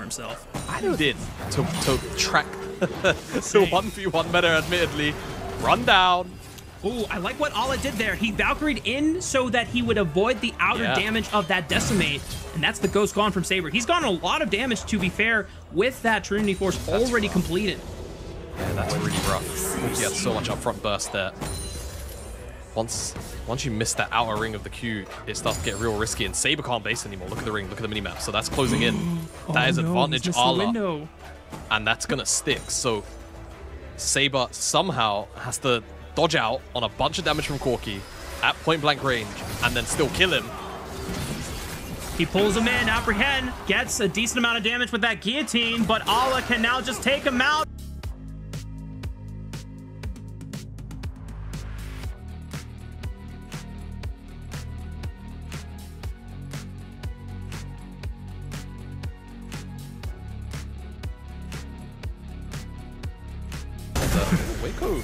himself. I did to track the 1v1 meta, admittedly. Run down. Ooh, I like what Ala did there. He Valkyried in so that he would avoid the outer damage of that Decimate, and that's the Ghost gone from Saber. He's gotten a lot of damage, to be fair, with that Trinity Force already completed. Yeah, that's really rough. He had so much upfront burst there. Once you miss that outer ring of the Q, it starts to get real risky, and Saber can't base anymore. Look at the ring, look at the minimap. So that's closing in. That is advantage Ala, and that's gonna stick. So Saber somehow has to dodge out on a bunch of damage from Corki at point blank range, and then still kill him. He pulls him in, apprehend, gets a decent amount of damage with that guillotine, but Ala can now just take him out.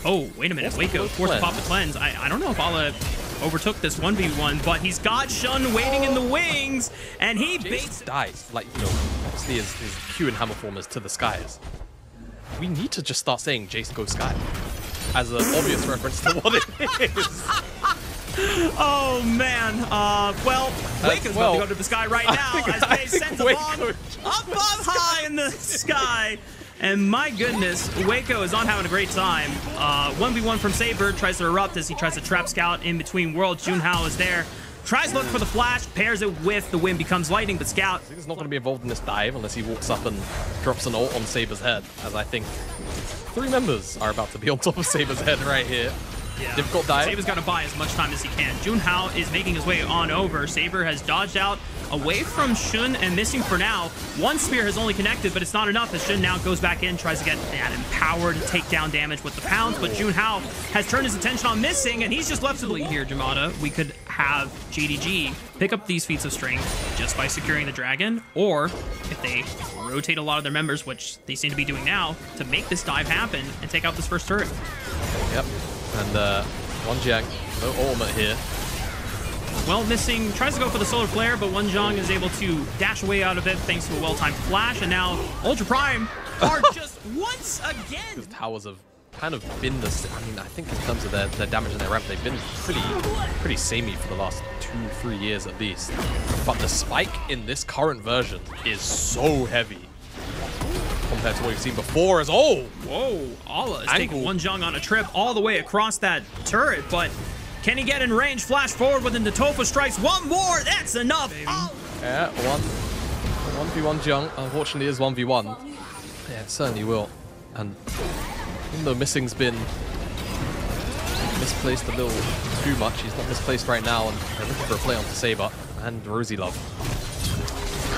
Oh, wait a minute. Waco forced to pop the cleanse. I don't know if Ala overtook this 1v1, but he's got Shun waiting in the wings, and he baits. Dies. Like, you know, obviously his Q and hammer form is to the skies. We need to just start saying Jace goes sky as an obvious reference to what it is. Oh, man. Well, Waco's about to go to the sky right now as Peyz sends the bomb up high in the sky. And my goodness, Waco is not having a great time. 1v1 from Saber, tries to erupt as he tries to trap Scout in between worlds. Junhao is there, tries to look for the flash, pairs it with the wind becomes lightning, but Scout... He's not going to be involved in this dive unless he walks up and drops an ult on Saber's head, as I think 3 members are about to be on top of Saber's head right here. Yeah. Difficult dive. Saber's got to buy as much time as he can. Junhao is making his way on over. Saber has dodged out away from Shun and missing for now. One spear has only connected, but it's not enough as Shun now goes back in, tries to get that empowered takedown damage with the pounds, but Junhao has turned his attention on missing, and he's just left to the lead here, Jamada. We could have JDG pick up these feats of strength just by securing the dragon, or if they rotate a lot of their members, which they seem to be doing now, to make this dive happen and take out this first turret. Yep. And Wanjiang, no ultimate here. Well, missing, tries to go for the solar flare, but Wanjiang is able to dash away out of it thanks to a well-timed flash, and now Ultra Prime are just once again. The towers have kind of been the, I mean, I think in terms of their damage and their ramp, they've been pretty samey for the last 2-3 years at least. But the spike in this current version is so heavy compared to what we've seen before. As whoa, Ala is taking Wanjiang on a trip all the way across that turret, but can he get in range? Flash forward with the Natofa strikes. One more, that's enough. Yeah, 1v1 Jung, unfortunately is 1v1. Yeah, it certainly will. And even though missing's been misplaced a little too much, he's not misplaced right now, and they're looking for a play onto Saber and Rosie Love.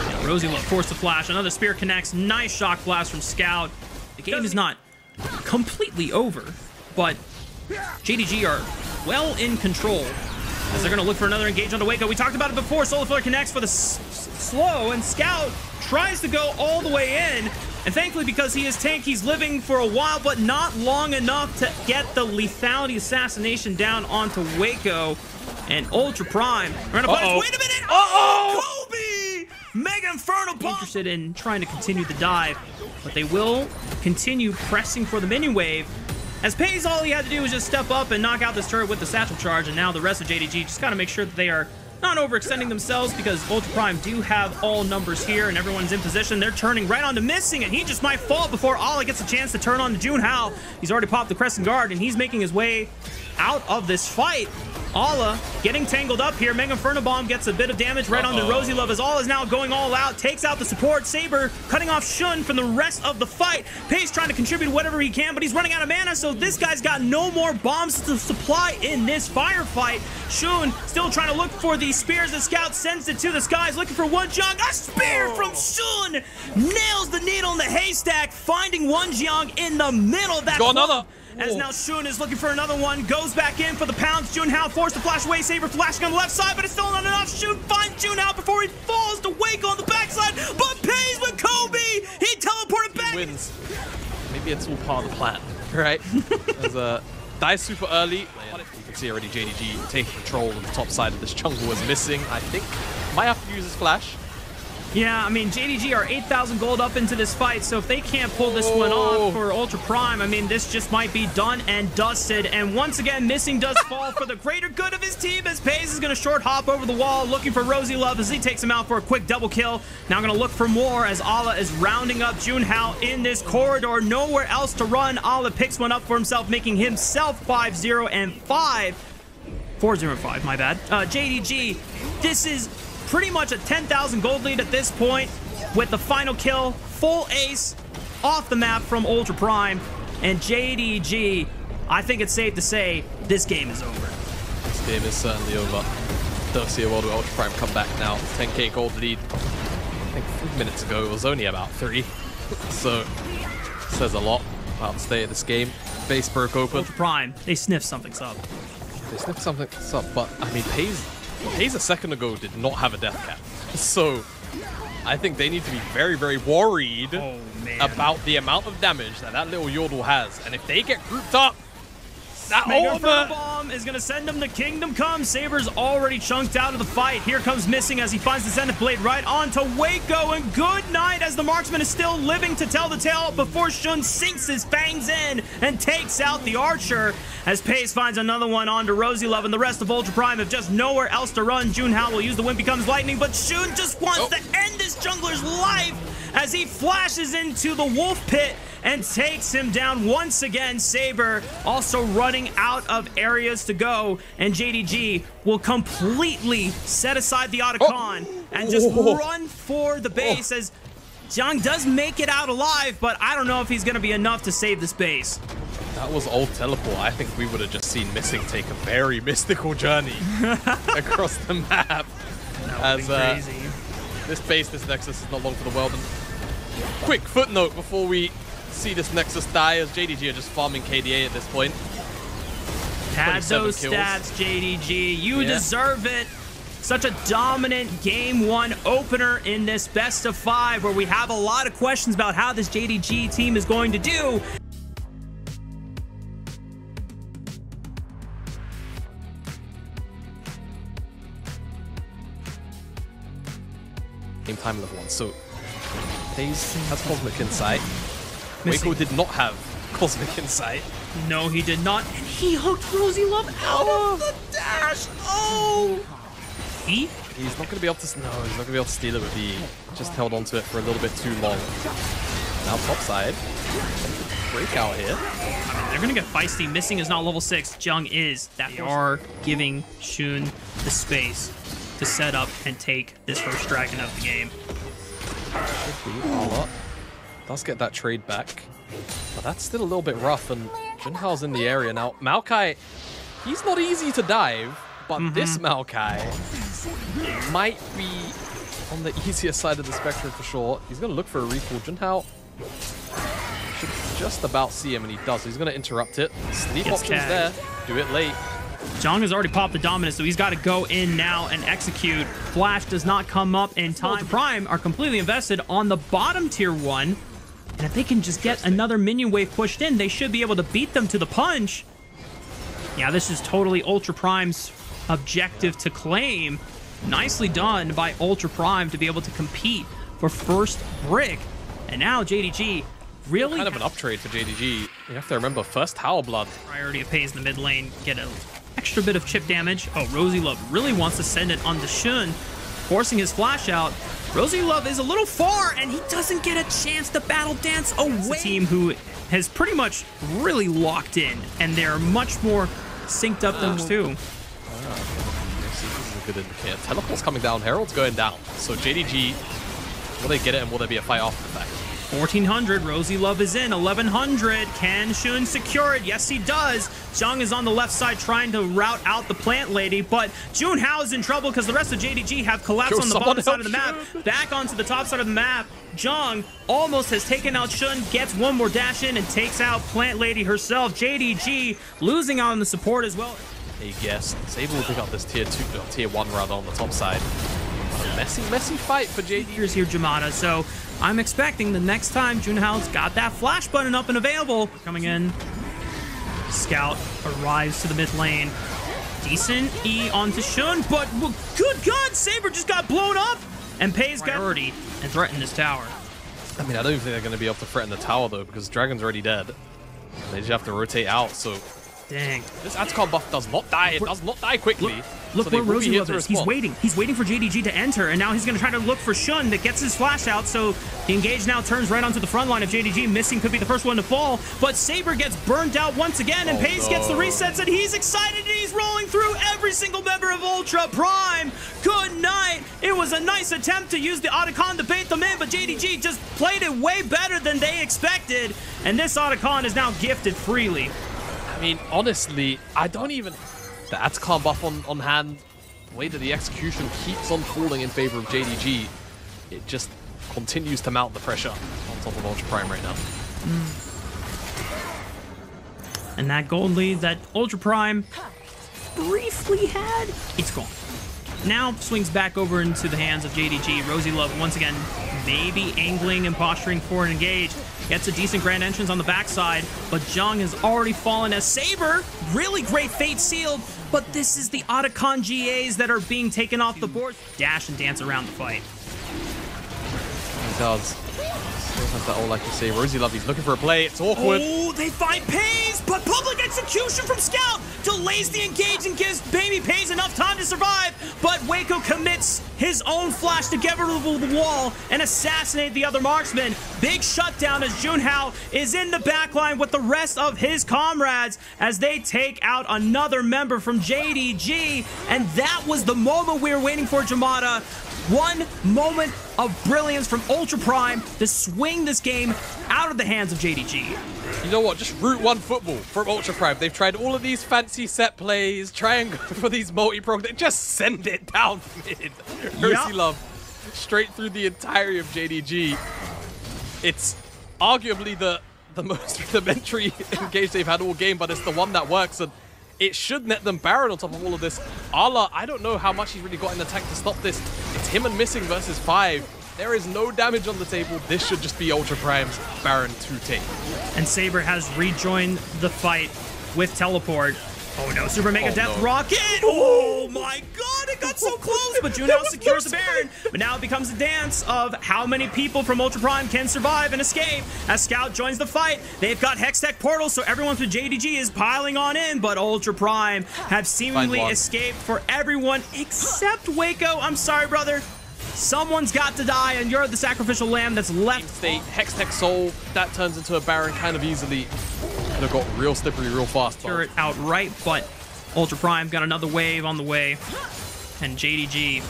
Yeah, Rosie Love forced the flash. Another spear connects. Nice shock blast from Scout. The game is not completely over, but JDG are well in control as they're going to look for another engage onto Waco. We talked about it before. Solar Flare connects for the slow, and Scout tries to go all the way in. And thankfully, because he is tank, he's living for a while, but not long enough to get the lethality assassination down onto Waco. And Ultra Prime. Wait a minute! Kobe! Mega Infernal Bomb! Interested in trying to continue the dive, but they will continue pressing for the minion wave. As Peyz, all he had to do was just step up and knock out this turret with the satchel charge, and now the rest of JDG just got to make sure that they are not overextending themselves, because Ultra Prime do have all numbers here and everyone's in position. They're turning right onto missing, and he just might fall before Ala gets a chance to turn on to Junhao. He's already popped the Crescent Guard, and he's making his way out of this fight. Ala getting tangled up here. Mega Inferno Bomb gets a bit of damage right onto Rosie Love as Ala is now going all out. Takes out the support. Saber cutting off Shun from the rest of the fight. Peyz trying to contribute whatever he can, but he's running out of mana, so this guy's got no more bombs to supply in this firefight. Shun still trying to look for the spears. The Scout sends it to the skies, looking for Wanjiang. A spear from Shun nails the needle in the haystack, finding Wanjiang in the middle of that. Got another. As now Shun is looking for another one, goes back in for the pounds. Junhao forced to flash away. Saber flashing on the left side, but it's still not enough. Shun finds Junhao before he falls to Waco on the backside, but Peyz with Kobe. He teleported back. He wins. Maybe it's all part of the plan, right? As dies super early. You can see already JDG taking control of the top side of this jungle was missing. I think might have to use his flash. Yeah, I mean, JDG are 8,000 gold up into this fight, so if they can't pull this one off for Ultra Prime, I mean, this just might be done and dusted. And once again, Missing does fall for the greater good of his team, as Peyz is going to short hop over the wall, looking for Rosie Love as he takes him out for a quick double kill. Now going to look for more as Ala is rounding up Junhao in this corridor. Nowhere else to run. Ala picks one up for himself, making himself 5-0 and 4-0 and 5, my bad. JDG, this is pretty much a 10,000 gold lead at this point with the final kill, full ace off the map from Ultra Prime. And JDG, I think it's safe to say this game is over. This game is certainly over. Don't see a world where Ultra Prime come back now. 10k gold lead. I think 3 minutes ago it was only about 3. So, says a lot about the state of this game. Base broke open. Ultra Prime, they sniffed something's up. They sniffed something's up, but I mean, Peyz a second ago did not have a death cap. So, I think they need to be very, very worried about the amount of damage that little Yordle has. And if they get grouped up, that ultimate bomb is going to send them to Kingdom Come. Saber's already chunked out of the fight. Here comes Missing as he finds the Zenith Blade right onto Waco. And good night as the marksman is still living to tell the tale before Shun sinks his fangs in and takes out the archer. As Peyz finds another one onto Rosie Love, and the rest of Ultra Prime have just nowhere else to run. Junhao will use the Wind Becomes Lightning, but Shun just wants to end this jungler's life as he flashes into the Wolf Pit and takes him down once again. Saber also running out of areas to go, and JDG will completely set aside the Otacon and just run for the base as Zhang does make it out alive, but I don't know if he's going to be enough to save this base. That was old teleport. I think we would have just seen Missing take a very mystical journey across the map. As crazy. This base, this Nexus is not long for the world. And quick footnote before we see this Nexus die, as JDG are just farming KDA at this point. Had those kills. stats, JDG. You deserve it. Such a dominant Game 1 opener in this best of 5, where we have a lot of questions about how this JDG team is going to do. Game time level 1. So Peyz has Cosmic Insight. Waco did not have Cosmic Insight. No, he did not. And he hooked Rosie Love out of the dash. Oh! He's not going to be able to. No, he's not going to be able to steal it with the. Just held onto it for a little bit too long. Now top side. Breakout here. I mean, they're going to get feisty. Missing is not level 6. Jung is. They are giving Shun the space to set up and take this first dragon of the game. Should be all up. Does get that trade back, but that's still a little bit rough, and Junhao's in the area now. Maokai, he's not easy to dive, but this Maokai might be on the easier side of the spectrum for sure. He's going to look for a recall. Junhao should just about see him, and he does. He's going to interrupt it. Sleep options there. Do it late. Zhang has already popped the dominance, so he's got to go in now and execute. Flash does not come up in time. Prime are completely invested on the bottom tier 1. And if they can just get another minion wave pushed in, they should be able to beat them to the punch. Yeah, this is totally Ultra Prime's objective to claim. Nicely done by Ultra Prime to be able to compete for first brick. And now JDG really kind of an uptrade for JDG. You have to remember, first Tower Blood. Priority of Peyz in the mid lane. Get an extra bit of chip damage. Oh, Rosie Love really wants to send it on the Shun, forcing his flash out. Rosie Love is a little far, and he doesn't get a chance to battle dance away. It's a team who has pretty much really locked in, and they're much more synced up than too. This is a good indicator. Teleport's coming down, Herald's going down. So JDG, will they get it, and will there be a fight after the fact? 1400, Rosie Love is in. 1100, can Shun secure it? Yes, he does. Zhang is on the left side trying to route out the plant lady, but Junhao is in trouble because the rest of JDG have collapsed on the bottom side of the map. Back onto the top side of the map. Zhang almost has taken out Shun, gets one more dash in, and takes out plant lady herself. JDG losing out on the support as well. A guess. Sable will pick up this tier 1 rather on the top side. A messy fight for JDG. Here's here Jamada, so I'm expecting the next time Junhao's got that flash button up and available. Coming in. Scout arrives to the mid lane. Decent E onto Shun, but good God, Saber just got blown up. and Peyz got priority and threatened this tower. I mean, I don't even think they're going to be able to threaten the tower, though, because Dragon's already dead. They just have to rotate out, so... Dang. This Atacon buff does not die. It does not die quickly. Look where Rosie Love is. He's waiting. He's waiting for JDG to enter, and now he's going to try to look for Shun that gets his flash out, so the engage now turns right onto the front line of JDG. Missing could be the first one to fall, but Saber gets burned out once again, and Peyz gets the resets, and he's excited, and he's rolling through every single member of Ultra Prime. Good night. It was a nice attempt to use the Otacon to bait them in, but JDG just played it way better than they expected, and this Otacon is now gifted freely. I mean, honestly, I don't even... The Atacon buff on hand, the way that the execution keeps on falling in favor of JDG, it just continues to mount the pressure on top of Ultra Prime right now. And that gold lead that Ultra Prime briefly had, it's gone. Now swings back over into the hands of JDG. Rosie Love once again maybe angling and posturing for an engage. Gets a decent grand entrance on the backside, but Jung has already fallen as Saber. Really great fate sealed, but this is the Otacon GAs that are being taken off the board. Dash and dance around the fight. He does. Still has that all, like you say. Rosie Love, he's looking for a play. It's awkward. Oh, they find Peyz, but public execution from Scout delays the engage and gives baby Peyz enough time to survive. But Waco commits his own flash to get rid of the wall and assassinate the other marksman. Big shutdown as Junhao is in the backline with the rest of his comrades as they take out another member from JDG. And that was the moment we were waiting for, Jamada. One moment of brilliance from Ultra Prime to swing this game out of the hands of JDG. You know what? Just Route 1 football from Ultra Prime. They've tried all of these fancy set plays, try and go for these multi-pro. They just send it down mid. Rosie Love straight through the entirety of JDG. It's arguably the most rudimentary engage they've had all game, but it's the one that works, and it should net them Baron on top of all of this. Ala, I don't know how much he's really got in attack to stop this. It's him and Missing versus 5. There is no damage on the table. This should just be Ultra Prime's Baron to take. And Saber has rejoined the fight with teleport. Oh no, Super Mega Death Rocket! Oh my god, it got so close, but Junhao secures the Baron. But now it becomes a dance of how many people from Ultra Prime can survive and escape. As Scout joins the fight, they've got Hextech portals, so everyone from JDG is piling on in, but Ultra Prime have seemingly escaped for everyone except Waco. I'm sorry, brother. Someone's got to die, and you're the sacrificial lamb that's left. State, Hextech Soul, that turns into a Baron kind of easily. Could have got real slippery real fast. Sure it outright, but Ultra Prime got another wave on the way, and JDG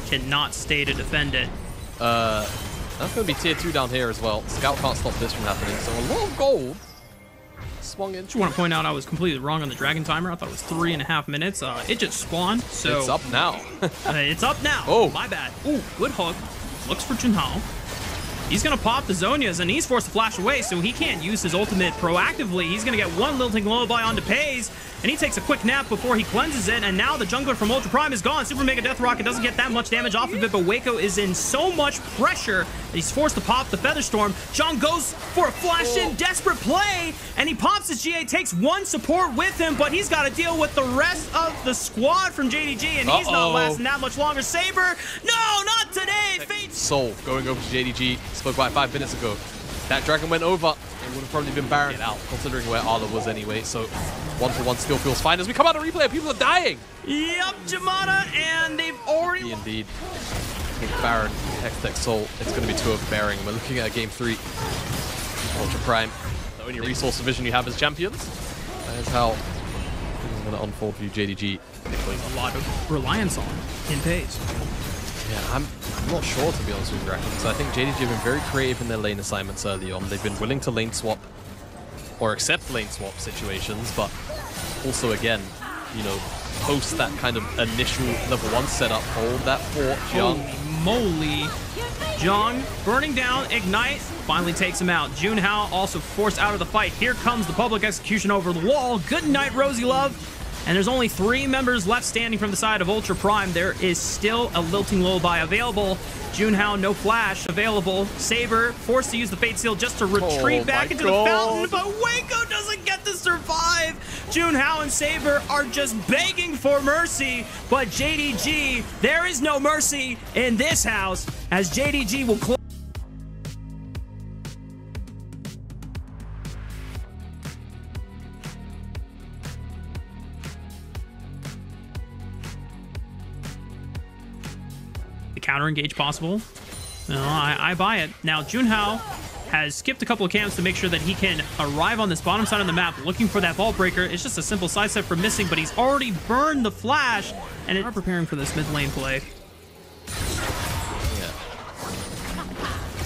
cannot stay to defend it. That's going to be tier 2 down here as well. Scout can't stop this from happening, so a lot of gold swung in. I just want to point out I was completely wrong on the Dragon timer. I thought it was 3.5 minutes. It just spawned, so... It's up now. It's up now. Oh. My bad. Ooh, good hook. Looks for Junhao. He's going to pop the Zonias, and he's forced to flash away, so he can't use his ultimate proactively. He's going to get one Lilting Lullaby onto Peyz, and he takes a quick nap before he cleanses it, and now the jungler from Ultra Prime is gone. Super Mega Death Rocket doesn't get that much damage off of it, but Waco is in so much pressure that he's forced to pop the Featherstorm. John goes for a flash-in, desperate play, and he pops his GA, takes one support with him, but he's got to deal with the rest of the squad from JDG, and he's not lasting that much longer. Saber, no, not today! Fate Soul going over to JDG. Spoke about 5 minutes ago. That Dragon went over. It would have probably been Baron out, considering where Arla was anyway. So 1-for-1 still feels fine. As we come out of replay, people are dying. Yep, Jamada, and they've already... Indeed. I think Baron, Hextech Soul, it's going to be 2 of Bearing. We're looking at game 3. Ultra Prime, the only resource division you have as champions. That is how it's going to unfold for you, JDG. A lot of reliance on in Peyz. Yeah, I'm not sure, to be honest with you, because I think JDG have been very creative in their lane assignments early on. They've been willing to lane swap or accept lane swap situations, but also, again, you know, post that kind of initial level 1 setup, hold that fort. Jung. Holy moly. Jung burning down, Ignite, finally takes him out. Junhao also forced out of the fight. Here comes the public execution over the wall. Good night, Rosie Love. And there's only 3 members left standing from the side of Ultra Prime. There is still a Lilting Lullaby available. Junhao, no flash available. Saber forced to use the Fate Seal just to retreat back into the fountain, but Waco doesn't get to survive. Junhao and Saber are just begging for mercy, but JDG, there is no mercy in this house, as JDG will close. The counter engage possible. No, I buy it. Now, Junhao has skipped a couple of camps to make sure that he can arrive on this bottom side of the map looking for that vault breaker. It's just a simple sidestep for missing, but he's already burned the flash, and it's preparing for this mid lane play. Yeah.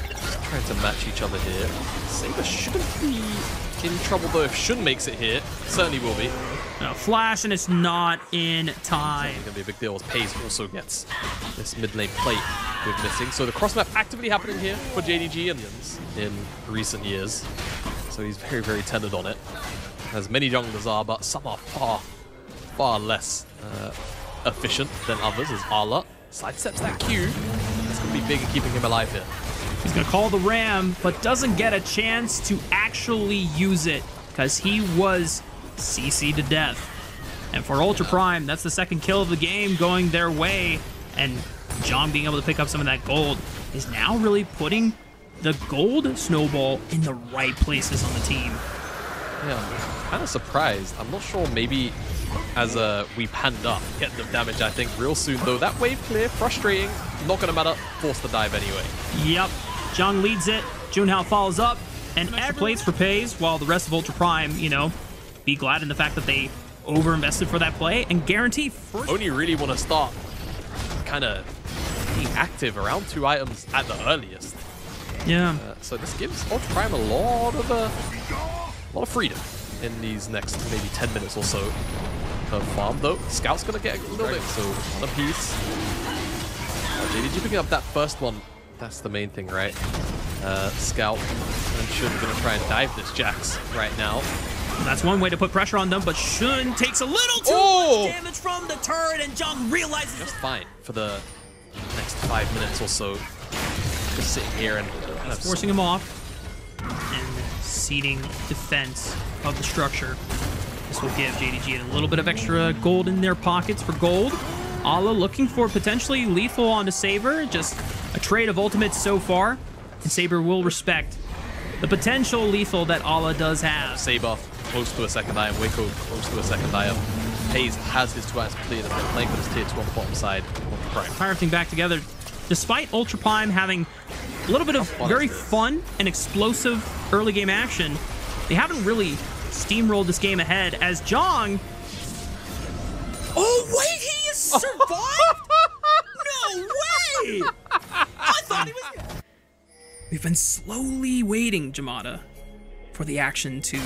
Just trying to match each other here. Saber shouldn't be in trouble, though. If Shun makes it here, certainly will be. No, flash, and it's not in time. It's going to be a big deal as Peyz also gets this mid lane plate with missing. So the cross map actively happening here for JDG and in recent years. So he's very, very tended on it. As many junglers are, but some are far less efficient than others, as Arla sidesteps that Q. That's going to be big in keeping him alive here. He's going to call the Ram, but doesn't get a chance to actually use it because he was CC'd to death. And for Ultra Prime, that's the second kill of the game going their way. And John being able to pick up some of that gold is now really putting the gold snowball in the right places on the team. Yeah, I'm kind of surprised. I'm not sure, maybe as we panned up, get the damage, I think, real soon. Though that wave clear, frustrating, not going to matter, forced to dive anyway. Yep, Zhang leads it, Junhao follows up, and extra plates for Peyz, while the rest of Ultra Prime, you know, be glad in the fact that they over-invested for that play and guarantee first. Only really want to start kind of being active around 2 items at the earliest. Yeah. So this gives Ultra Prime a lot of freedom in these next maybe 10 minutes or so of farm. Though Scout's gonna get a little bit, so one apiece. JDG picking up that first one. That's the main thing, right? Scout and Shun gonna try and dive this Jax right now. That's one way to put pressure on them, but Shun takes a little too much damage from the turret, and Jung realizes just fine for the next 5 minutes or so. Just sitting here and kind of forcing him off and ceding defense of the structure. This will give JDG a little bit of extra gold in their pockets for gold. Ala looking for potentially lethal onto Saber, just a trade of ultimates so far, and Saber will respect the potential lethal that Ala does have. Saber close to a second item, Waco close to a second item. Peyz has his 2 items completed and they're playing with his tier 2 on the bottom side. Entire thing back together. Despite Ultra Prime having a little bit of very fun and explosive early game action, they haven't really steamrolled this game ahead as Zhang... Oh, wait, he has survived? No way! I thought he was... We've been slowly waiting, Jamada, for the action to...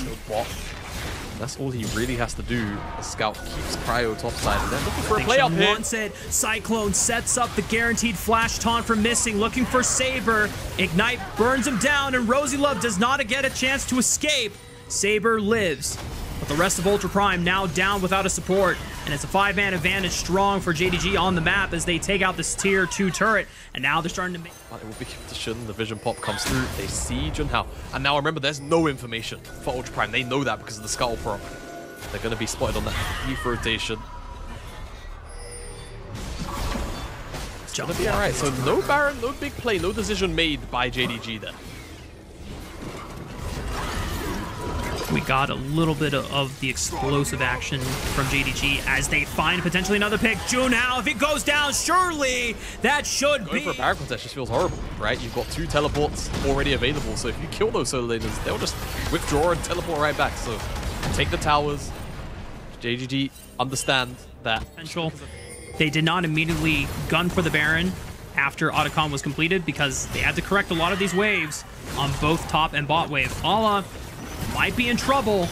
That's all he really has to do. The Scout keeps Cryo topside and then looking for a play up here. Wants it. Cyclone sets up the guaranteed flash taunt for missing, looking for Saber. Ignite burns him down, and Rosie Love does not get a chance to escape. Saber lives, but the rest of Ultra Prime now down without a support, and it's a 5-man advantage strong for JDG on the map as they take out this tier 2 turret, and now they're starting to make... But it will be given to Shun. The vision pop comes through. They see Junhao. And now remember, there's no information for Ultra Prime. They know that because of the Scuttle prop. They're going to be spotted on that youth rotation. It's going to be alright. So no Baron, no big play, no decision made by JDG there. We got a little bit of the explosive action from JDG as they find potentially another pick. Junhao, if it goes down, surely that should Going for a Baron contest just feels horrible, right? You've got 2 teleports already available, so if you kill those solo laners, they'll just withdraw and teleport right back. So take the towers. JDG understand that. They did not immediately gun for the Baron after Otacon was completed because they had to correct a lot of these waves on both top and bot wave. Ala might be in trouble.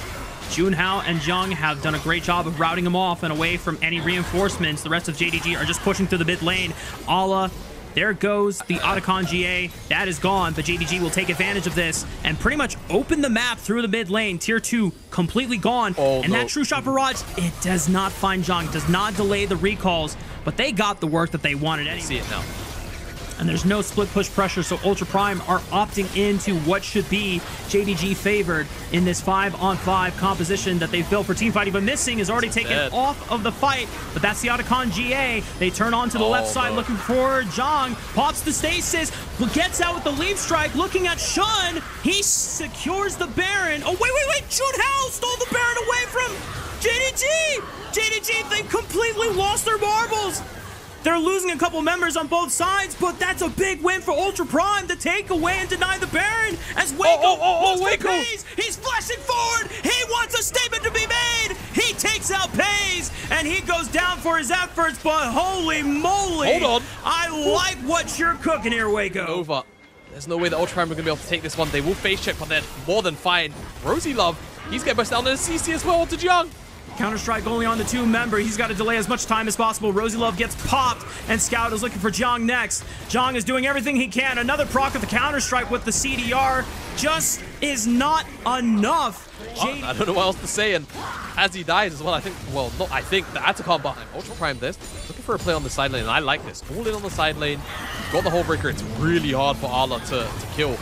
Junhao and Zhang have done a great job of routing him off and away from any reinforcements. The rest of JDG are just pushing through the mid lane. Ala, there goes the Otacon GA. That is gone, but JDG will take advantage of this and pretty much open the map through the mid lane. Tier 2 completely gone. And that True Shot Barrage, it does not find Zhang, does not delay the recalls, but they got the work that they wanted anyway. See it now. and there's no split push pressure, so Ultra Prime are opting into what should be JDG favored in this 5-on-5 composition that they've built for team fighting. But Missing is already taken off of the fight, but that's the Otacon GA. They turn on to the left side looking for Zhang, pops the stasis, but gets out with the leap strike, looking at Shun. He secures the Baron. Oh, wait, Junhao stole the Baron away from JDG! JDG, they've completely lost their marbles. They're losing a couple members on both sides, but that's a big win for Ultra Prime to take away and deny the Baron as Waco moves to Peyz. He's flashing forward. He wants a statement to be made. He takes out Peyz, and he goes down for his efforts, but holy moly. Hold on. I like what you're cooking here, Waco. Over. There's no way that Ultra Prime are going to be able to take this one. They will face check, but they're more than fine. Rosie Love, he's getting busted down in the CC as well to Jiang. Counter-Strike only on the 2-member. He's got to delay as much time as possible. Rosie Love gets popped, and Scout is looking for Zhang next. Zhang is doing everything he can. Another proc with the Counter-Strike with the CDR just is not enough. I don't know what else to say, and as he dies as well, the Atacon behind Ultra Prime this. Looking for a play on the side lane, and I like this. All in on the side lane. Got the Hull Breaker. It's really hard for Arla to kill.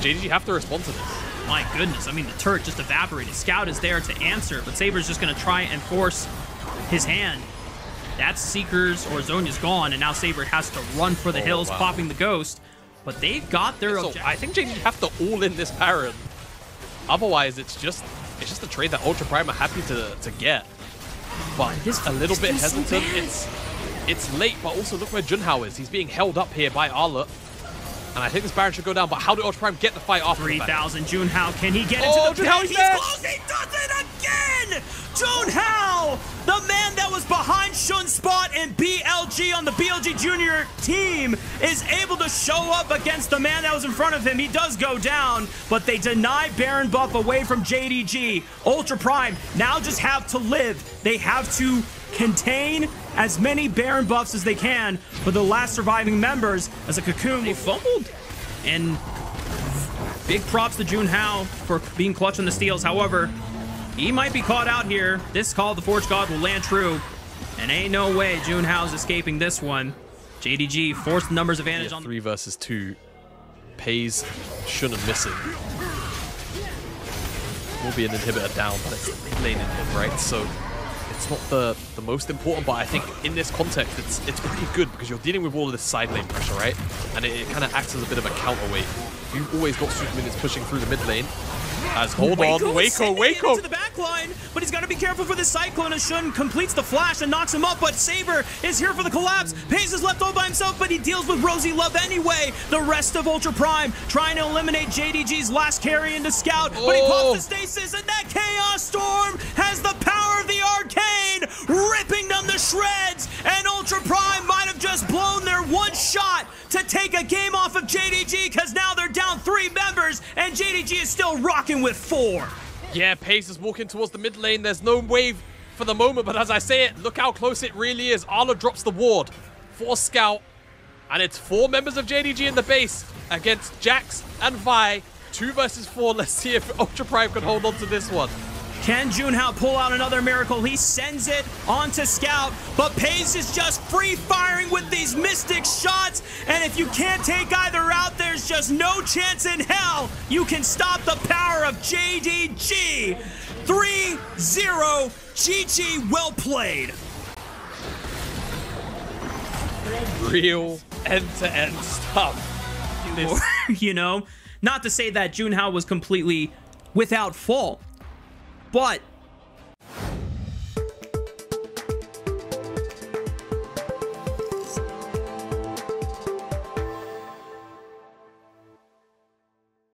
JDG have to respond to this. My goodness, I mean, the turret just evaporated. Scout is there to answer, but Saber's just going to try and force his hand. That's Seekers or Zonya's gone, and now Saber has to run for the hills, popping the Ghost. But they've got their objective. I think JDG have to all in this Baron. Otherwise, it's just a trade that Ultra Prime are happy to get. But a little bit hesitant. It's late, but also look where Junhao is. He's being held up here by Arla. And I think this Baron should go down, but how did Ultra Prime get the fight after 3,000, Junhao, can he get into the pit? He's close, he does it again! Junhao, the man that was behind Shun's spot in BLG on the BLG Junior team, is able to show up against the man that was in front of him. He does go down, but they deny Baron buff away from JDG. Ultra Prime now just have to live. They have to contain as many Baron buffs as they can for the last surviving members as a Cocoon. They fumbled, and big props to Junhao for being clutch on the steals. However, he might be caught out here. This call of the Forge God will land true, and ain't no way Junhao's escaping this one. JDG forced the numbers advantage on 3 versus 2. Peyz, Shun and Missing. Will be an inhibitor down, but it's the mid lane inhib, right? So it's not the most important, but I think in this context, it's pretty good because you're dealing with all of this side lane pressure, right? And it kind of acts as a bit of a counterweight. You've always got super minions pushing through the mid lane. Hold on, Waco. To the back line, but he's got to be careful for the Cyclone as Shun completes the flash and knocks him up, but Saber is here for the collapse. Peyz is left all by himself, but he deals with Rosie Love anyway. The rest of Ultra Prime trying to eliminate JDG's last carry into Scout, but he pops the stasis, and that Chaos Storm has the power of the Arcane, ripping them to shreds, and Ultra Prime might have just blown their one shot to take a game off of JDG, because now they're down 3 members, and JDG is still rocking with 4. Yeah, Peyz is walking towards the mid lane. There's no wave for the moment, but as I say it, look how close it really is. Arla drops the ward for Scout, and it's 4 members of JDG in the base against Jax and Vi. 2 versus 4. Let's see if Ultra Prime can hold on to this one. Can Junhao pull out another miracle? He sends it onto Scout, but Peyz is just free-firing with these mystic shots, and if you can't take either out, there's just no chance in hell you can stop the power of JDG. 3-0, GG, well played. Real end-to-end stuff. You know, not to say that Junhao was completely without fault, but